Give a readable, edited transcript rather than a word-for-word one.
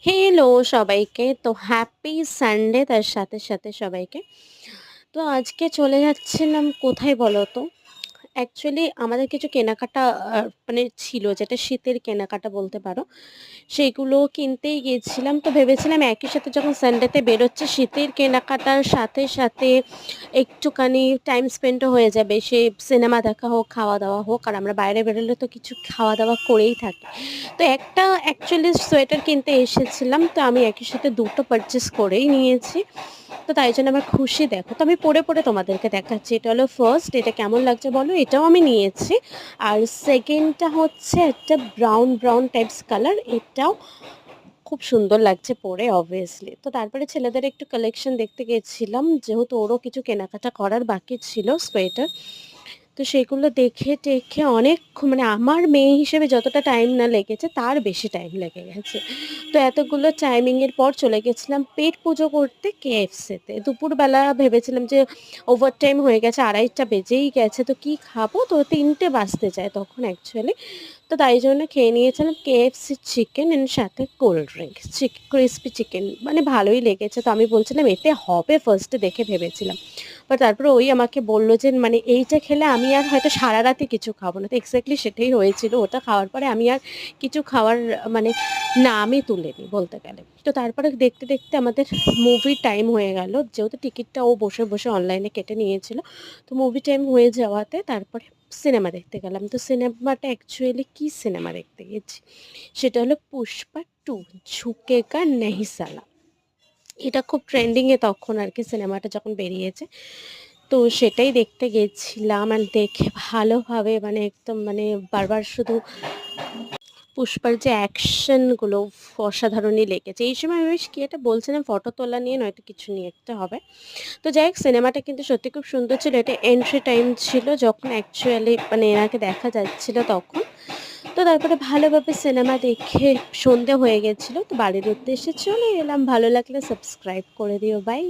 Hello সবাইকে। তো happy Sunday তার সাথে, সাথে সবাইকে। তো আজকে চলে যাচ্ছিলাম কোথায় বলো তো? অ্যাকচুয়ালি আমাদের কিছু কেনাকাটা মানে ছিল যেটা শীতের কেনাকাটা বলতে পারো। সেগুলো কিনতেই গিয়েছিলাম। তো ভেবেছিলাম একই সাথে যখন সানডেতে বেরোচ্ছি শীতের কেনাকাটার সাথে, সাথে একটুখানি টাইম স্পেন্ডও হয়ে যাবে। সে সিনেমা দেখা হোক, খাওয়া-দাওয়া হোক। আর আমরা বাইরে বেরোলে তো কিছু খাওয়া-দাওয়া করেই থাকি। তো একটা অ্যাকচুয়ালি সোয়েটার কিনতে এসেছিলাম। তো আমি একই সাথে ২ টো পারচেজ করেই নিয়েছি। তো তাই জন্য আমার খুশি দেখো। তো আমি পরে তোমাদেরকে দেখাচ্ছি। এটা হলো ফার্স্ট, এটা কেমন লাগছে বলো? এটাও আমি নিয়েছি। আর সেকেন্ডটা হচ্ছে একটা ব্রাউন টাইপস কালার। এটাও খুব সুন্দর লাগছে পরে obviously। তো তারপরে ছেলেদের একটু কালেকশন দেখতে গেছিলাম। যেহেতু ওরও কিছু কেনাকাটা করার বাকি ছিল সোয়েটার। তো সেগুলো দেখে-টেখে মানে আমার মেয়ে হিসেবে যতটা টাইম না লেগেছে তার বেশি টাইম লেগে গেছে। তো এতগুলো টাইমিং এর পর চলে গেছিলাম পেট পুজো করতে KFC-তে। দুপুরবেলা ভেবেছিলাম যে ওভারটাইম হয়ে গেছে, ২:৩০ বেজেই গেছে। তো কি খাবো? তো ৩টে বাজতে যায় তখন অ্যাকচুয়ালি। তো তাই জন্য খেয়ে নিয়েছিলাম KFC চিকেন এন্ড সাথে কোল্ড ড্রিংক। ক্রিসপি চিকেন মানে ভালোই লেগেছে। তো আমি বলছিলাম এতে হবে ফার্স্ট এ দেখে ভেবেছিলাম। বাট তারপরে ওই আমাকে বলল যে মানে এইটা খেলে আমি আর হয়তো সারারাতে কিছু খাবো না। তো এক্সাক্টলি সেটাই হয়েছিল। ওটা খাওয়ার পরে আমি আর কিছু খাওয়ার মানে নামই তুলিনি বলতে গেলে। তো তারপরে দেখতে আমাদের মুভির টাইম হয়ে গেল। যেহেতু টিকিটটা ও বসে অনলাইনে কেটে নিয়েছিল। তো মুভি টাইম হয়ে যাওয়াতে তারপরে সিনেমা দেখতে গেলাম। তো সিনেমাটা অ্যাকচুয়ালি কি সিনেমা দেখতে গেছি? সেটা হলো 'পুষ্পা 2 ঝুঁকেগা নেহি সালা'। এটা খুব ট্রেন্ডিং এ তখন আরকি সিনেমাটা যখন বেরিয়েছে। তো সেটাই দেখতে গেছিলাম অ্যান্ড দেখে ভালোভাবে মানে একদম মানে বারবার শুধু পুষ্পার যে অ্যাকশন গুলো অসাধারণই লেগেছে। এই সময় আমি বেশ কি একটা বলছিলাম ফটো তোলা নিয়ে নয়তো কিছু নিয়ে একটা হবে। তো যাই হোক সিনেমাটা কিন্তু সত্যি খুব সুন্দর ছিল। এটা এন্ট্রি টাইম ছিল যখন অ্যাকচুয়ালি মানে এনাকে দেখা যাচ্ছিল তখন। তো তারপরে ভালোভাবে সিনেমা দেখে সন্ধে হয়ে গেছিল। তো বাড়ির উদ্দেশ্যে চলে এলাম। ভালো লাগলে সাবস্ক্রাইব করে দিও। বাই।